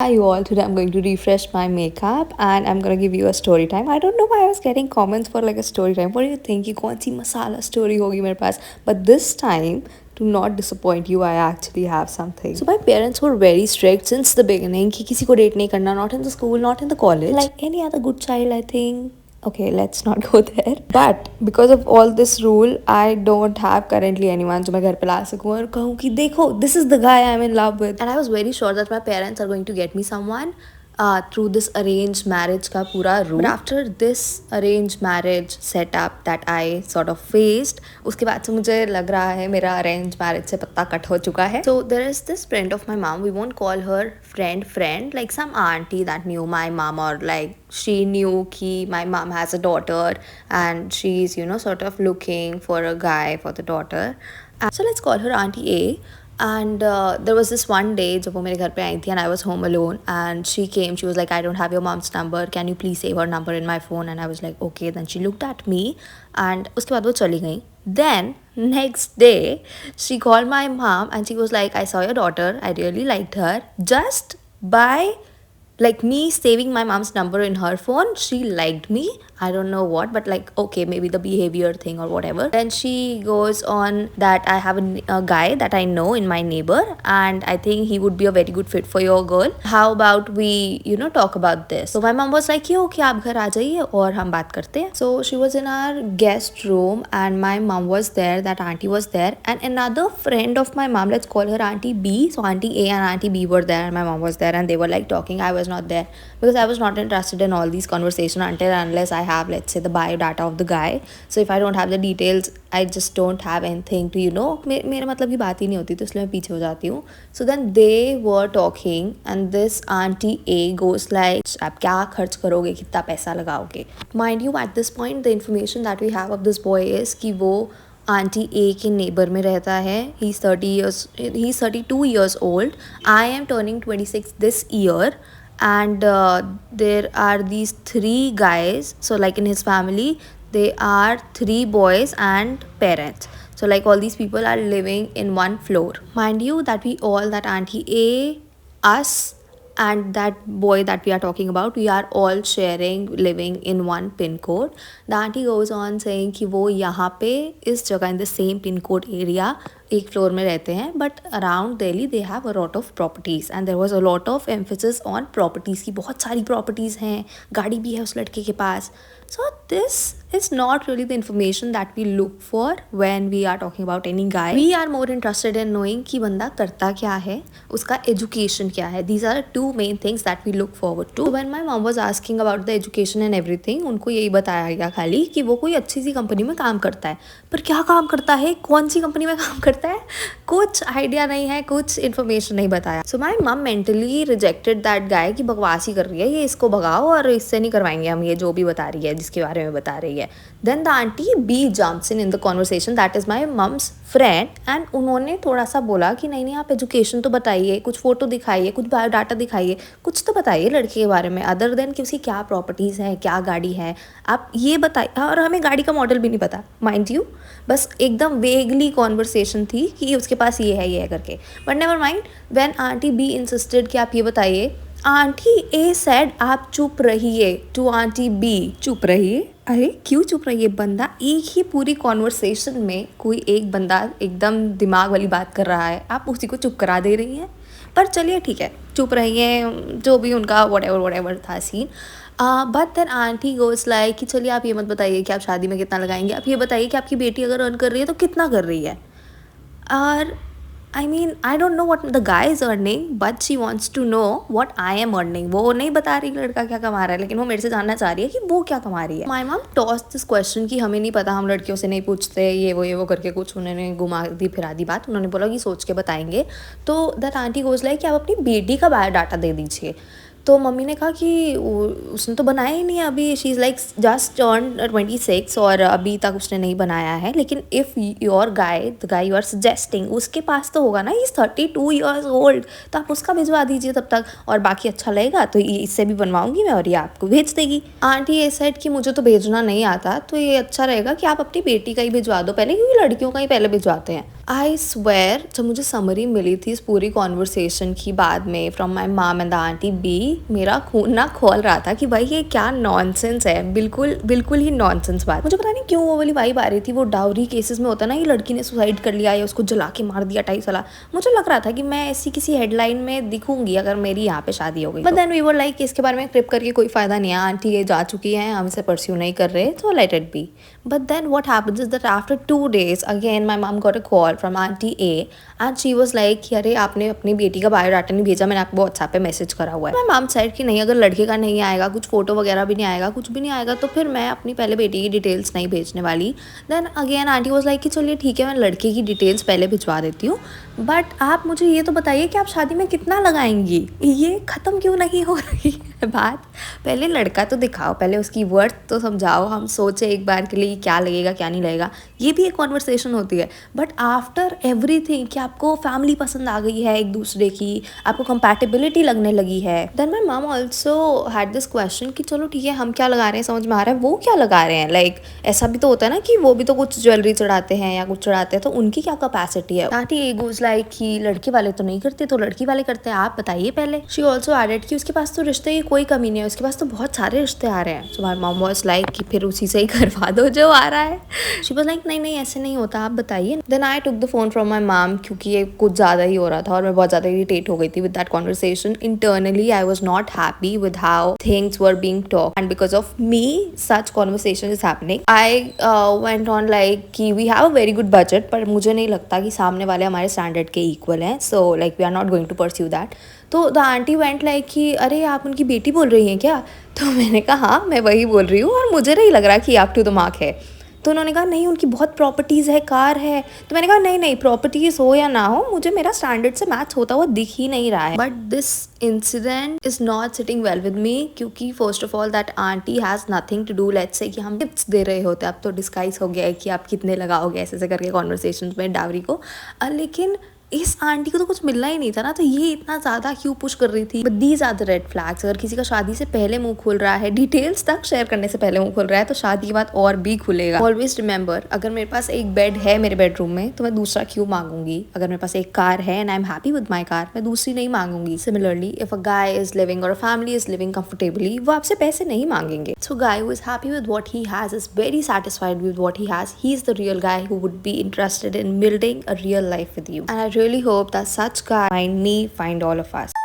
Hi you all, today I'm going to refresh my makeup and I'm gonna give you a story time. I don't know why I was getting comments for like a story time. What do you think? कि कौन सी मसाला story होगी मेरे पास? But this time, to not disappoint you, I actually have something. So my parents were very strict since the beginning कि किसी को date नहीं करना, not in the school, not in the college. Like any other good child, I think. Okay, let's not go there. But because of all this rule, I don't have currently anyone जो मैं घर पे ला सकूँ और कहूँ कि देखो, this is the guy I'm in love with. And I was very sure that my parents are going to get me someone through this arranged marriage का पूरा route. But after this arranged marriage setup that I sort of faced, उसके बाद से मुझे लग रहा है मेरा arranged marriage से पत्ता कट हो चुका है. So there is this friend of my mom. We won't call her friend, like some auntie that knew my mom, or like she knew कि my mom has a daughter and she's sort of looking for a guy for the daughter. So let's call her Auntie A. And there was this one day जब वो मेरे घर पे आई थी and I was home alone and she came. She was like, I don't have your mom's number, can you please save her number in my phone? And I was like, okay. Then she looked at me and उसके बाद वो चली गई. Then next day she called my mom and she was like, I saw your daughter, I really liked her. Just by like me saving my mom's number in her phone, she liked me. I don't know what, but like, okay, maybe the behavior thing or whatever. Then she goes on that I have a guy that I know in my neighbor and I think he would be a very good fit for your girl. How about we talk about this? So my mom was like, yeah, okay, आप घर आ जाइए और हम बात करते हैं. So she was in our guest room and my mom was there, that auntie was there, and another friend of my mom, let's call her Auntie B. So Auntie A and Auntie B were there and my mom was there and they were like talking. I was not there because I was not interested in all these conversation until unless I have, let's say, the biodata of the guy. So if I don't have the details, I just don't have anything to मेरे मतलब की बात ही नहीं होती तो इसलिए मैं पीछे हो जाती हूँ. So then they were talking and this Auntie A goes like, आप क्या खर्च करोगे, कितना पैसा लगाओगे? Mind you, at this point the information that we have of this boy is कि वो आंटी ए के नेबर में रहता है. He is 32 years old. I am turning 26 this year. And there are these 3 guys. So like in his family they are 3 boys and parents. So like all these people are living in one floor. Mind you that we all, that Auntie A, us and that boy that we are talking about, we are all sharing, living in one pin code. The auntie goes on saying कि वो यहाँ पे इस जगह in the same pin code area एक floor में रहते हैं, but around Delhi they have a lot of properties and there was a lot of emphasis on properties की बहुत सारी प्रॉपर्टीज़ हैं, गाड़ी भी है उस लड़के के पास. So this is not really the information that we look for when we are talking about any guy. We are more interested in knowing कि बंदा करता क्या है, उसका education क्या है. These are 2 main things that we look forward to. So when my mom was asking about the education and everything, उनको यही बताया गया खाली कि वो कोई अच्छी सी कंपनी में काम करता है. पर क्या काम करता है, कौन सी कंपनी में काम करता है, कुछ आइडिया नहीं है, कुछ इन्फॉर्मेशन नहीं बताया. सो माई मम मेंटली रिजेक्टेड दैट गाय कि बकवास ही कर रही है ये, इसको भगाओ और इससे नहीं करवाएंगे हम ये जो भी बता रही है, जिसके बारे में बता रही है. Then the aunty B jumps in the conversation, that is my mum's friend, and उन्होंने थोड़ा सा बोला कि नहीं आप एजुकेशन तो बताइए, कुछ फ़ोटो दिखाइए, कुछ बायोडाटा दिखाइए, कुछ तो बताइए लड़के के बारे में, अदर देन कि उसकी क्या प्रॉपर्टीज़ हैं, क्या गाड़ी है, आप ये बताइए. और हमें गाड़ी का मॉडल भी नहीं पता, माइंड यू, बस एकदम वेगली कॉन्वर्सेशन थी कि उसके पास ये है करके. But never mind, when aunty B insisted कि आप ये बताइए, आंटी ए सेड आप चुप रहिए टू आंटी बी. चुप रहिए, अरे क्यों चुप रहिए, बंदा एक ही पूरी कॉन्वर्सेशन में कोई एक बंदा एकदम दिमाग वाली बात कर रहा है, आप उसी को चुप करा दे रही हैं. पर चलिए ठीक है, चुप रहिए, जो भी उनका whatever था scene. But then aunty goes like कि चलिए आप ये मत बताइए कि आप शादी में कितना लगाएंगे, आप ये बताइए कि आपकी बेटी अगर अर्न कर रही है तो कितना कर रही है. और I mean I don't know what the guy is earning, but she wants to know what I am earning. वो नहीं बता रही लड़का क्या कमा रहा है, लेकिन वो मेरे से जानना चाह रही है कि वो क्या कमा रही है. माई मम टॉस दिस क्वेश्चन कि हमें नहीं पता, हम लड़कियों से नहीं पूछते, ये वो करके कुछ उन्होंने घुमा दी फिरा दी बात. उन्होंने बोला कि सोच के बताएंगे. तो दैट आंटी गोज लाइक कि आप अपनी बेटी का बायोडाटा दे दीजिए. तो मम्मी ने कहा कि उसने तो बनाया ही नहीं अभी, she is like just turn 26 और अभी तक उसने नहीं बनाया है. लेकिन if your guy, the guy you are suggesting, उसके पास तो होगा ना, ही इज़ 32 years old, तो आप उसका भिजवा दीजिए तब तक, और बाकी अच्छा लगेगा तो इससे भी बनवाऊंगी मैं और ये आपको भेज देगी. आंटी ये सेड कि मुझे तो भेजना नहीं आता, तो ये अच्छा रहेगा कि आप अपनी बेटी का ही भिजवा दो पहले, क्योंकि लड़कियों का ही पहले भिजवाते हैं. आई स्वेयर जब मुझे समरी मिली थी इस पूरी कॉन्वर्सेशन की बाद में फ्रॉम माई माम एंड द आंटी बी, मेरा खून ना खोल रहा था कि भाई ये क्या नॉनसेंस है, बिल्कुल बिल्कुल ही नॉनसेंस बात। मुझे पता नहीं क्यों वो वाली वाइब आ रही थी, वो डाउरी केसेस में होता है ना, ये लड़की ने सुसाइड कर लिया या उसको जला के मार दिया टाइप वाला। मुझे लग रहा था कि मैं ऐसी किसी हेडलाइन में दिखूंगी अगर मेरी यहाँ पे शादी हो गई। But then we were like इसके बारे में क्लिप करके कोई फायदा नहीं है, आंटी ये जा चुकी है, हम इसे परस्यू नहीं कर रहे, तो let it be. But then what happens is that after 2 days again my mom got a call from Auntie A and she was like कि अरे आपने अपनी बेटी का बायोडाटा नहीं भेजा, मैंने आपको व्हाट्सएप पे मैसेज करा हुआ है। My mom said कि नहीं, अगर लड़के का नहीं आएगा, कुछ फोटो वगैरह भी नहीं आएगा, कुछ भी नहीं आएगा, तो फिर मैं अपनी पहले बेटी की डिटेल्स नहीं भेजने वाली। Then again aunty was like कि चलिए ठीक है, मैं लड़के की डिटेल्स पहले भिजवा देती हूँ, बट आप मुझे ये तो बताइए कि आप शादी में कितना लगाएंगी, ये ख़त्म क्यों नहीं हो रही है बात। पहले लड़का तो दिखाओ, पहले उसकी वर्थ तो समझाओ, हम सोचे एक बार के लिए क्या लगेगा क्या नहीं लगेगा, ये भी एक कॉन्वर्सेशन होती है। बट आफ्टर एवरीथिंग कि आपको फैमिली पसंद आ गई है एक दूसरे की, आपको कंपैटिबिलिटी लगने लगी है, then my mom also had this question कि चलो ठीक है, हम क्या लगा रहे हैं समझ में आ रहा है, वो क्या लगा रहे हैं। लाइक ऐसा भी तो होता है ना कि वो भी तो कुछ ज्वेलरी चढ़ाते हैं या कुछ चढ़ाते हैं, तो उनकी क्या कैपेसिटी है। आंटी एगोज लाइक कि लड़के वाले तो नहीं करते, तो लड़की वाले करते हैं, आप बताइए पहले। शी ऑल्सो एडेड कि उसके पास तो रिश्ते की कोई कमी नहीं है, उसके पास तो बहुत सारे रिश्ते आ रहे हैं। So my mom was like कि फिर उसी से ही करवा दो जो आ रहा है। शी वाज लाइक नहीं नहीं ऐसे नहीं होता, आप बताइए। Then I took the phone from my mom, क्योंकि ये कुछ ज़्यादा ही हो रहा था और मैं बहुत ज़्यादा इरिटेट हो गई थी with that conversation. Internally I was not happy with how things were being talked and because of me such conversation is happening. I went on like कि we have a very good budget, पर मुझे नहीं लगता कि सामने वाले हमारे standard के इक्वल हैं, so like we are not going to pursue that. तो द आंटी वेंट लाइक कि अरे आप उनकी बेटी बोल रही हैं क्या। तो मैंने कहा हाँ मैं वही बोल रही हूँ और मुझे नहीं लग रहा कि आप टू द मार्क है। तो उन्होंने कहा नहीं उनकी बहुत प्रॉपर्टीज़ है, कार है। तो मैंने कहा नहीं नहीं, प्रॉपर्टीज़ हो या ना हो, मुझे मेरा स्टैंडर्ड से मैच होता हुआ दिख ही नहीं रहा है। But this incident is not sitting well with me, क्योंकि first of all that aunty has nothing to do, let's say कि हम टिप्स दे रहे होते, अब तो डिस्काइज हो गया है कि आप कितने लगाओगे ऐसे ऐसे करके कॉन्वर्सेशन में डावरी को। लेकिन इस आंटी को तो कुछ मिलना ही नहीं था ना, तो ये इतना ज़्यादा क्यों पुश कर रही थी। But these are the red flags. अगर किसी का शादी से पहले मुंह खुल रहा है, डिटेल्स तक शेयर करने से पहले मुंह खुल रहा है, तो शादी के बाद और भी खुलेगा। ऑलवेज रिमेंबर, अगर मेरे पास एक बेड है मेरे बेडरूम में, तो मैं दूसरा क्यों मांगूंगी। अगर मेरे पास एक कार है and I am happy with my car, मैं दूसरी नहीं मांगूंगी। Similarly if a guy is living और a family is living comfortably, वो आपसे पैसे नहीं मांगेंगे। So guy who is happy with what he has is very satisfied with what he has, he is the real guy who would be interested in building a real life with you. And I really hope that such guy find me, find all of us.